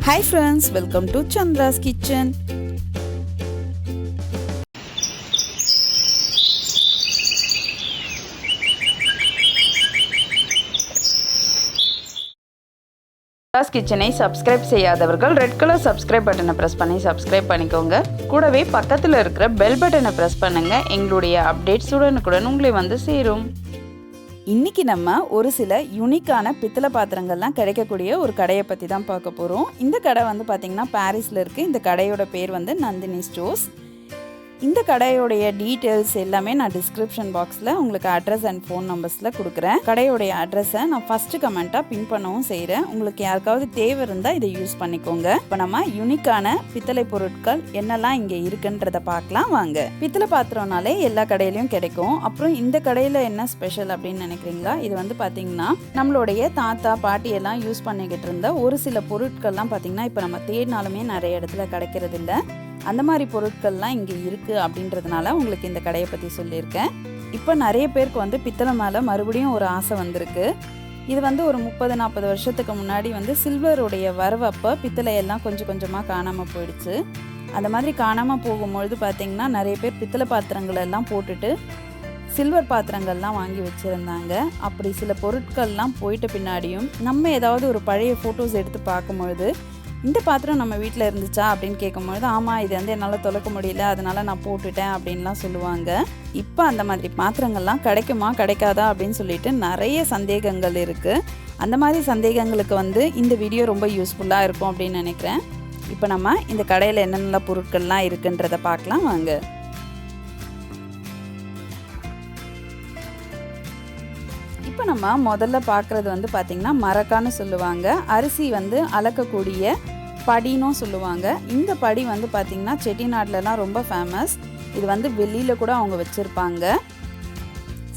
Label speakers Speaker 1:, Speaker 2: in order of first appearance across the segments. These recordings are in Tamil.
Speaker 1: Hi friends, welcome to Chandra's Kitchen. Chandra's Kitchen-ஐ சப்ஸ்கிரைப் செய்யாதவர்கள் ரெட் கலர் சப்ஸ்கிரைப் பட்டனை பிரஸ் பண்ணி சப்ஸ்கிரைப் பண்ணிக்கோங்க. கூடவே பக்கத்தில் இருக்கிற பெல் பட்டனை பிரஸ் பண்ணுங்க. எங்களுடைய அப்டேட்ஸ் உடனுக்குடன் உங்களை வந்து சேரும். இன்றைக்கி நம்ம ஒரு சில யூனிக்கான பித்தளை பாத்திரங்கள்லாம் கிடைக்கக்கூடிய ஒரு கடையை பற்றி தான் பார்க்க போகிறோம். இந்த கடை வந்து பார்த்திங்கன்னா பாரிஸில் இருக்குது. இந்த கடையோட பேர் வந்து நந்தினி ஸ்டோர்ஸ். இந்த கடையோடைய டீட்டெயில்ஸ் எல்லாமே நான் டிஸ்கிரிப்ஷன் பாக்ஸில் உங்களுக்கு அட்ரஸ் அண்ட் ஃபோன் நம்பர்ஸில் கொடுக்குறேன். கடையோடைய அட்ரஸை நான் ஃபஸ்ட்டு கமெண்ட்டாக பின் பண்ணவும் செய்கிறேன். உங்களுக்கு யாருக்காவது தேவை இருந்தால் இதை யூஸ் பண்ணிக்கோங்க. இப்போ நம்ம யூனிக்கான பித்தளை பொருட்கள் என்னெல்லாம் இங்கே இருக்குன்றதை பார்க்கலாம் வாங்க. பித்தளை பாத்திரம்னாலே எல்லா கடையிலையும் கிடைக்கும். அப்புறம் இந்த கடையில் என்ன ஸ்பெஷல் அப்படின்னு நினைக்கிறீங்களா? இது வந்து பார்த்தீங்கன்னா நம்மளுடைய தாத்தா பாட்டி எல்லாம் யூஸ் பண்ணிக்கிட்டு இருந்த ஒரு சில பொருட்கள்லாம் பார்த்தீங்கன்னா இப்போ நம்ம தேடினாலுமே நிறைய இடத்துல கிடைக்கிறது இல்லை. அந்த மாதிரி பொருட்கள்லாம் இங்கே இருக்குது அப்படின்றதுனால உங்களுக்கு இந்த கடையை பற்றி சொல்லியிருக்கேன். இப்போ நிறைய பேருக்கு வந்து பித்தளை மேலே மறுபடியும் ஒரு ஆசை வந்திருக்கு. இது வந்து ஒரு 30-40 வருஷத்துக்கு முன்னாடி வந்து சில்வருடைய வரவப்போ பித்தளையெல்லாம் கொஞ்சம் கொஞ்சமாக காணாமல் போயிடுச்சு. அந்த மாதிரி காணாமல் போகும்பொழுது பார்த்திங்கன்னா நிறைய பேர் பித்தளை பாத்திரங்கள் எல்லாம் போட்டுட்டு சில்வர் பாத்திரங்கள்லாம் வாங்கி வச்சுருந்தாங்க. அப்படி சில பொருட்கள்லாம் போயிட்ட பின்னாடியும் நம்ம ஏதாவது ஒரு பழைய ஃபோட்டோஸ் எடுத்து பார்க்கும்பொழுது இந்த பாத்திரம் நம்ம வீட்டில் இருந்துச்சா அப்படின்னு கேட்கும்பொழுது ஆமாம் இது வந்து என்னால் தொலைக்க முடியல அதனால் நான் போட்டுட்டேன் அப்படின்லாம் சொல்லுவாங்க. இப்போ அந்த மாதிரி பாத்திரங்கள்லாம் கிடைக்குமா கிடைக்காதா அப்படின்னு சொல்லிட்டு நிறைய சந்தேகங்கள் இருக்குது. அந்த மாதிரி சந்தேகங்களுக்கு வந்து இந்த வீடியோ ரொம்ப யூஸ்ஃபுல்லாக இருக்கும் அப்படின்னு நினைக்கிறேன். இப்போ நம்ம இந்த கடையில் என்னென்ன பொருட்கள்லாம் இருக்குன்றதை பார்க்கலாம் வாங்க. இப்போ நம்ம முதல்ல பார்க்குறது வந்து பார்த்திங்கன்னா மரக்கான்னு சொல்லுவாங்க. அரிசி வந்து அளக்கக்கூடிய படினும் சொல்லுவாங்க. இந்த படி வந்து பார்த்திங்கன்னா செட்டிநாட்டிலலாம் ரொம்ப ஃபேமஸ். இது வந்து வெளியில் கூட அவங்க வச்சுருப்பாங்க.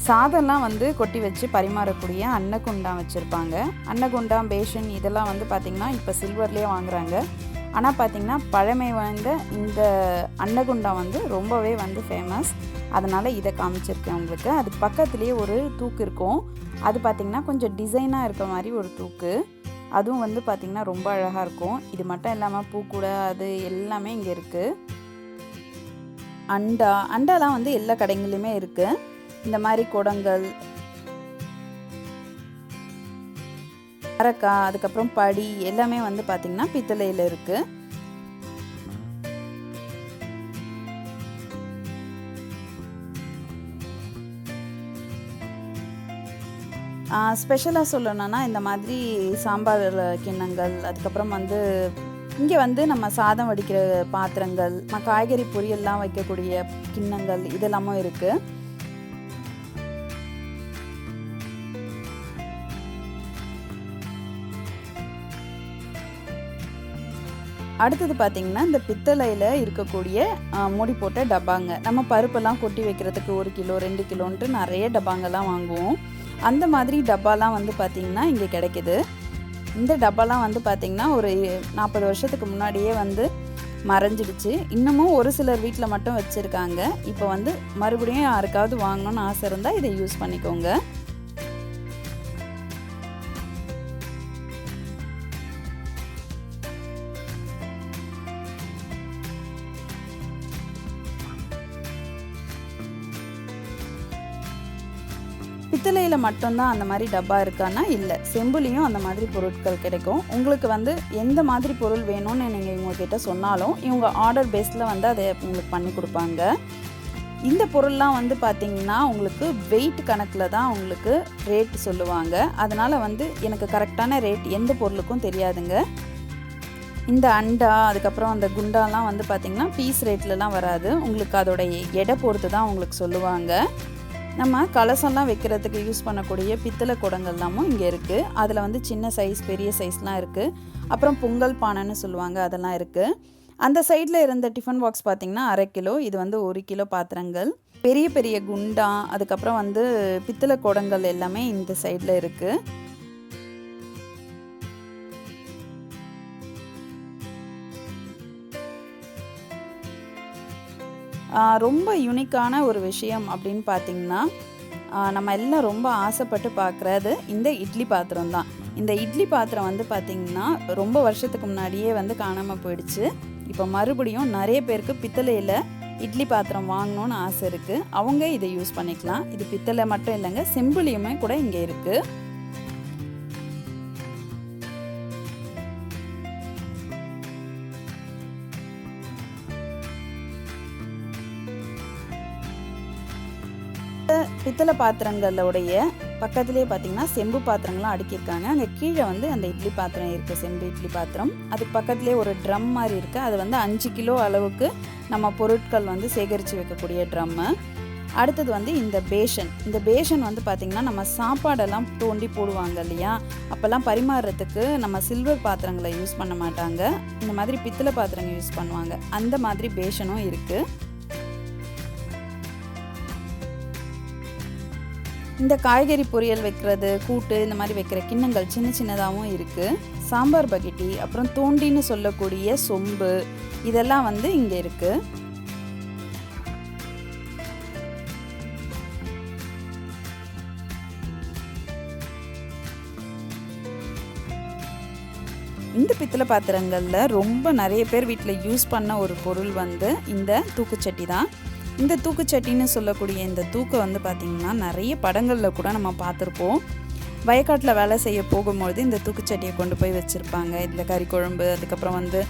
Speaker 1: சாதம்லாம் வந்து கொட்டி வச்சு பரிமாறக்கூடிய அன்னக்குண்டான் வச்சுருப்பாங்க. அன்னக்குண்டான் பேஷன் இதெல்லாம் வந்து பார்த்திங்கன்னா இப்போ சில்வர்லேயே வாங்குறாங்க. ஆனால் பார்த்திங்கன்னா பழமை வாய்ந்த இந்த அன்னகுண்டான் வந்து ரொம்பவே வந்து ஃபேமஸ். அதனால் இதை காமிச்சிருக்கேன் உங்களுக்கு. அதுக்கு பக்கத்துலேயே ஒரு தூக்கு இருக்கும். அது பார்த்திங்கன்னா கொஞ்சம் டிசைனாக இருக்க மாதிரி ஒரு தூக்கு. அதுவும் வந்து பார்த்திங்கன்னா ரொம்ப அழகாக இருக்கும். இது மட்டும் இல்லாமல் பூக்கூடை அது எல்லாமே இங்கே இருக்குது. அண்டாலாம் வந்து எல்லா கடைங்களையுமே இருக்குது. இந்த மாதிரி குடங்கள், மரக்காய், அதுக்கப்புறம் படி எல்லாமே வந்து பார்த்திங்கன்னா பித்தளையில் இருக்குது. ஸ்பெஷலாக சொல்லணும்னா இந்த மாதிரி சாம்பார் கிண்ணங்கள், அதுக்கப்புறம் வந்து இங்கே வந்து நம்ம சாதம் வடிக்கிற பாத்திரங்கள், காய்கறி பொரியல்லாம் வைக்கக்கூடிய கிண்ணங்கள் இதெல்லாமும் இருக்குது. அடுத்தது பார்த்திங்கன்னா இந்த பித்தளையில் இருக்கக்கூடிய மூடி போட்ட டப்பாங்க. நம்ம பருப்பெல்லாம் கொட்டி வைக்கிறதுக்கு 1 கிலோ 2 கிலோன்ட்டு நிறைய டப்பாங்கெல்லாம் வாங்குவோம். அந்த மாதிரி டப்பாலாம் வந்து பார்த்திங்கன்னா இங்கே கிடைக்கிது. இந்த டப்பாலாம் வந்து பார்த்திங்கன்னா ஒரு 40 வருஷத்துக்கு முன்னாடியே வந்து மறைஞ்சிடுச்சு. இன்னமும் ஒரு சிலர் வீட்டில் மட்டும் வச்சுருக்காங்க. இப்போ வந்து மறுபடியும் யாருக்காவது வாங்கணும்னு ஆசை இருந்தால் இதை யூஸ் பண்ணிக்கோங்க. பித்தளையில் மட்டும்தான் அந்த மாதிரி டப்பா இருக்கான்னா இல்லை, செம்புலேயும் அந்த மாதிரி பொருட்கள் கிடைக்கும். உங்களுக்கு வந்து எந்த மாதிரி பொருள் வேணும்னு நீங்கள் இவங்கக்கிட்ட சொன்னாலும் இவங்க ஆர்டர் பேஸில் வந்து அதை உங்களுக்கு பண்ணி கொடுப்பாங்க. இந்த பொருள்லாம் வந்து பார்த்திங்கன்னா உங்களுக்கு வெயிட் கணக்கில் தான் உங்களுக்கு ரேட் சொல்லுவாங்க. அதனால் வந்து எனக்கு கரெக்டான ரேட் எந்த பொருளுக்கும் தெரியாதுங்க. இந்த அண்டா அதுக்கப்புறம் அந்த குண்டாலாம் வந்து பார்த்திங்கன்னா பீஸ் ரேட்லலாம் வராது. உங்களுக்கு அதோடைய எடை பொறுத்து தான் உங்களுக்கு சொல்லுவாங்க. நம்ம கலசம்லாம் வைக்கிறதுக்கு யூஸ் பண்ணக்கூடிய பித்தளை குடங்கள்லாமும் இங்கே இருக்குது. அதில் வந்து சின்ன சைஸ் பெரிய சைஸ்லாம் இருக்குது. அப்புறம் பொங்கல் பானைன்னு சொல்லுவாங்க, அதெல்லாம் இருக்குது. அந்த சைடில் இருந்த டிஃபன் பாக்ஸ் பார்த்திங்கன்னா 1/2 கிலோ, இது வந்து 1 கிலோ பாத்திரங்கள். பெரிய பெரிய குண்டா அதுக்கப்புறம் வந்து பித்தளை குடங்கள் எல்லாமே இந்த சைடில் இருக்குது. ரொம்ப யூனிக்கான ஒரு விஷயம் அப்படின்னு பார்த்திங்கன்னா நம்ம எல்லாம் ரொம்ப ஆசைப்பட்டு பார்க்குறது இந்த இட்லி பாத்திரம் தான். இந்த இட்லி பாத்திரம் வந்து பார்த்திங்கன்னா ரொம்ப வருஷத்துக்கு முன்னாடியே வந்து காணாமல் போயிடுச்சு. இப்போ மறுபடியும் நிறைய பேருக்கு பித்தளையில் இட்லி பாத்திரம் வாங்கணும்னு ஆசை இருக்குது. அவங்க இதை யூஸ் பண்ணிக்கலாம். இது பித்தளை மட்டும் இல்லைங்க, செம்புலியுமே கூட இங்கே இருக்குது. பித்தளை பாத்திரங்களுடைய பக்கத்துலேயே பார்த்தீங்கன்னா செம்பு பாத்திரங்கள்லாம் அடுக்கியிருக்காங்க. அங்கே கீழே வந்து அந்த இட்லி பாத்திரம் இருக்குது, செம்பு இட்லி பாத்திரம். அதுக்கு பக்கத்துலேயே ஒரு ட்ரம் மாதிரி இருக்குது. அது வந்து 5 கிலோ அளவுக்கு நம்ம பொருட்கள் வந்து சேகரித்து வைக்கக்கூடிய ட்ரம்மு. அடுத்தது வந்து இந்த பேஷன் வந்து பார்த்திங்கன்னா நம்ம சாப்பாடெல்லாம் தோண்டி போடுவாங்க இல்லையா, அப்போல்லாம் பரிமாறுறதுக்கு நம்ம சில்வர் பாத்திரங்களை யூஸ் பண்ண மாட்டாங்க, இந்த மாதிரி பித்தளை பாத்திரங்கள் யூஸ் பண்ணுவாங்க. அந்த மாதிரி பேஷனும் இருக்குது. இந்த காய்கறி பொரியல் வைக்கிறது, கூட்டு இந்த மாதிரி வைக்கிற கிண்ணங்கள் சின்ன சின்னதாகவும் இருக்குது. சாம்பார் பக்கெட்டி, அப்புறம் தோண்டின்னு சொல்லக்கூடிய சொம்பு, இதெல்லாம் வந்து இங்கே இருக்குது. இந்த பித்தளை பாத்திரங்களில் ரொம்ப நிறைய பேர் வீட்டில் யூஸ் பண்ண ஒரு பொருள் வந்து இந்த தூக்குச்சட்டி தான். இந்த தூக்குச்சட்டின்னு சொல்லக்கூடிய இந்த தூக்கை வந்து பார்த்திங்கன்னா நிறைய படங்களில் கூட நம்ம பார்த்துருப்போம். வயக்காட்டில் வேலை செய்ய போகும்போது இந்த தூக்குச்சட்டியை கொண்டு போய் வச்சுருப்பாங்க. இதில் கறி குழம்பு, அதுக்கப்புறம் வந்து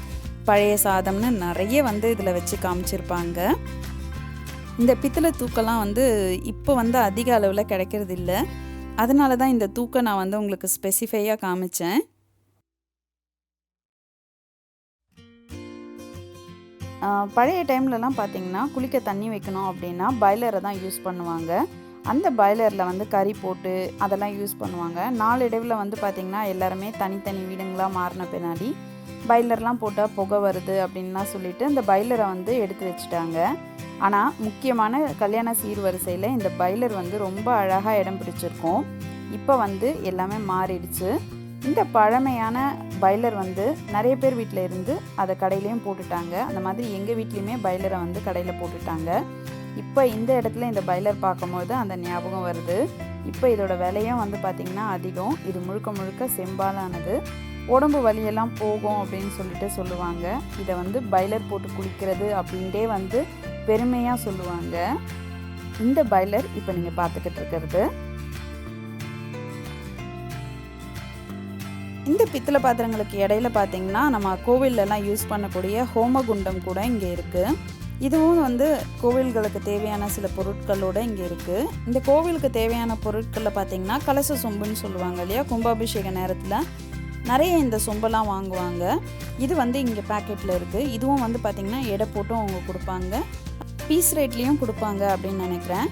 Speaker 1: பழைய சாதம்னு நிறைய வந்து இதில் வச்சு காமிச்சிருப்பாங்க. இந்த பித்தளை தூக்கெல்லாம் வந்து இப்போ வந்து அதிக அளவில் கிடைக்கிறது இல்லை. அதனால தான் இந்த தூக்கை நான் வந்து உங்களுக்கு ஸ்பெசிஃபையாக காமிச்சேன். பழைய டைம்லலாம் பார்த்திங்கன்னா குளிக்க தண்ணி வைக்கணும் அப்படின்னா பாய்லரை தான் யூஸ் பண்ணுவாங்க. அந்த பாய்லரில் வந்து கறி போட்டு அதெல்லாம் யூஸ் பண்ணுவாங்க. நாளடைவில் வந்து பார்த்திங்கன்னா எல்லாருமே தனித்தனி வீடுங்களாக மாறின பின்னாடி பாய்லர்லாம் போட்டால் புகை வருது அப்படின்லாம் சொல்லிட்டு அந்த பாய்லரை வந்து எடுத்து வச்சுட்டாங்க. ஆனால் முக்கியமான கல்யாண சீர்வரிசையில் இந்த பாய்லர் வந்து ரொம்ப அழகாக இடம் பிடிச்சிருக்கும். இப்போ வந்து எல்லாமே மாறிடுச்சு. இந்த பழமையான பாய்லர் வந்து நிறைய பேர் வீட்டில் இருந்து அதை கடையிலையும் போட்டுட்டாங்க. அந்த மாதிரி எங்கள் வீட்லேயுமே பாய்லரை வந்து கடையில் போட்டுட்டாங்க. இப்போ இந்த இடத்துல இந்த பாய்லர் பார்க்கும்போது அந்த ஞாபகம் வருது. இப்போ இதோட விலையும் வந்து பார்த்திங்கன்னா அதிகம். இது முழுக்க முழுக்க செம்பாலானது. உடம்பு வலியெல்லாம் போகும் அப்படின்னு சொல்லிட்டு சொல்லுவாங்க. இதை வந்து பாய்லர் போட்டு குளிக்கிறது அப்படின்ட்டே வந்து பெருமையாக சொல்லுவாங்க. இந்த பாய்லர் இப்போ நீங்கள் பார்த்துக்கிட்டு இருக்கிறது. இந்த பித்தளை பாத்திரங்களுக்கு இடையில பார்த்திங்கன்னா நம்ம கோவிலெலாம் யூஸ் பண்ணக்கூடிய ஹோமகுண்டம் கூட இங்கே இருக்குது. இதுவும் வந்து கோவில்களுக்கு தேவையான சில பொருட்களோடு இங்கே இருக்குது. இந்த கோவிலுக்கு தேவையான பொருட்களில் பார்த்திங்கன்னா கலச சொம்புன்னு சொல்லுவாங்க இல்லையா, கும்பாபிஷேக நேரத்தில் நிறைய இந்த சொம்பெல்லாம் வாங்குவாங்க. இது வந்து இங்கே பேக்கெட்டில் இருக்குது. இதுவும் வந்து பார்த்திங்கன்னா எடை போட்டும் அவங்க கொடுப்பாங்க, பீஸ் ரேட்லேயும் கொடுப்பாங்க அப்படின்னு நினைக்கிறேன்.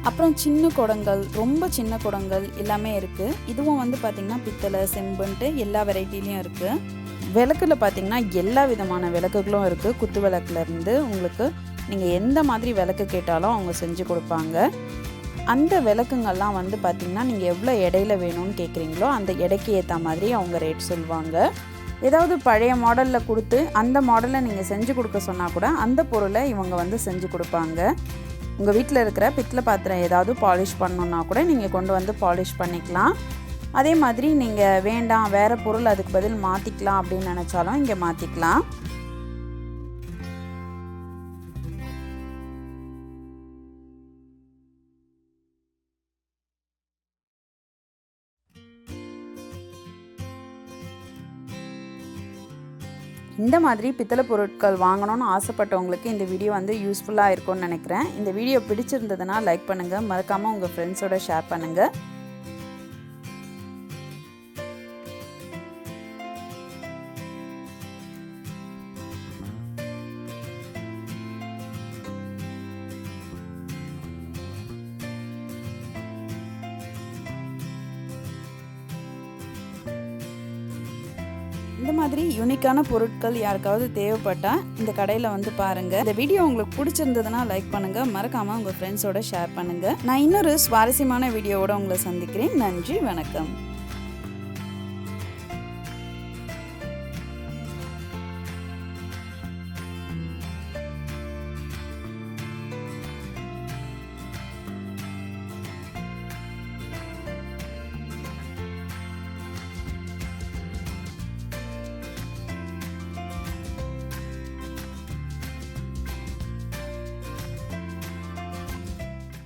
Speaker 1: அப்புறம் சின்ன குடங்கள், ரொம்ப சின்ன குடங்கள் எல்லாமே இருக்குது. இதுவும் வந்து பார்த்திங்கன்னா பித்தளை, செம்புன்ட்டு எல்லா வெரைட்டிலையும் இருக்குது. விளக்கில் பார்த்திங்கன்னா எல்லா விதமான விளக்குகளும் இருக்குது. குத்து விளக்குலேருந்து உங்களுக்கு நீங்கள் எந்த மாதிரி விளக்கு கேட்டாலும் அவங்க செஞ்சு கொடுப்பாங்க. அந்த விளக்குங்கள்லாம் வந்து பார்த்திங்கன்னா நீங்கள் எவ்வளோ எடையில் வேணும்னு கேட்குறீங்களோ அந்த எடைக்கு ஏற்ற மாதிரி அவங்க ரேட் சொல்லுவாங்க. ஏதாவது பழைய மாடலில் கொடுத்து அந்த மாடலை நீங்கள் செஞ்சு கொடுக்க சொன்னால் கூட அந்த பொருளை இவங்க வந்து செஞ்சு கொடுப்பாங்க. உங்கள் வீட்டில் இருக்கிற பித்தளை பாத்திரம் ஏதாவது பாலிஷ் பண்ணணுன்னா கூட நீங்கள் கொண்டு வந்து பாலிஷ் பண்ணிக்கலாம். அதே மாதிரி நீங்கள் வேண்டாம் வேறு பொருள் அதுக்கு பதில் மாற்றிக்கலாம் அப்படின்னு நினச்சாலும் இங்கே மாற்றிக்கலாம். இந்த மாதிரி பித்தளை பொருட்கள் வாங்கணும்னு ஆசைப்பட்டவங்களுக்கு இந்த வீடியோ வந்து யூஸ்ஃபுல்லாக இருக்கும்னு நினைக்கிறேன். இந்த வீடியோ பிடிச்சிருந்ததுன்னா லைக் பண்ணுங்கள், மறக்காமல் உங்கள் ஃப்ரெண்ட்ஸோட ஷேர் பண்ணுங்கள். இந்த மாதிரி யூனிக்கான பொருட்கள் யாருக்காவது தேவைப்பட்டால் இந்த கடையில் வந்து பாருங்கள். இந்த வீடியோ உங்களுக்கு பிடிச்சிருந்ததுன்னா லைக் பண்ணுங்கள், மறக்காமல் உங்கள் ஃப்ரெண்ட்ஸோட ஷேர் பண்ணுங்கள். நான் இன்னொரு சுவாரஸ்யமான வீடியோவோட உங்களை சந்திக்கிறேன். நன்றி, வணக்கம்.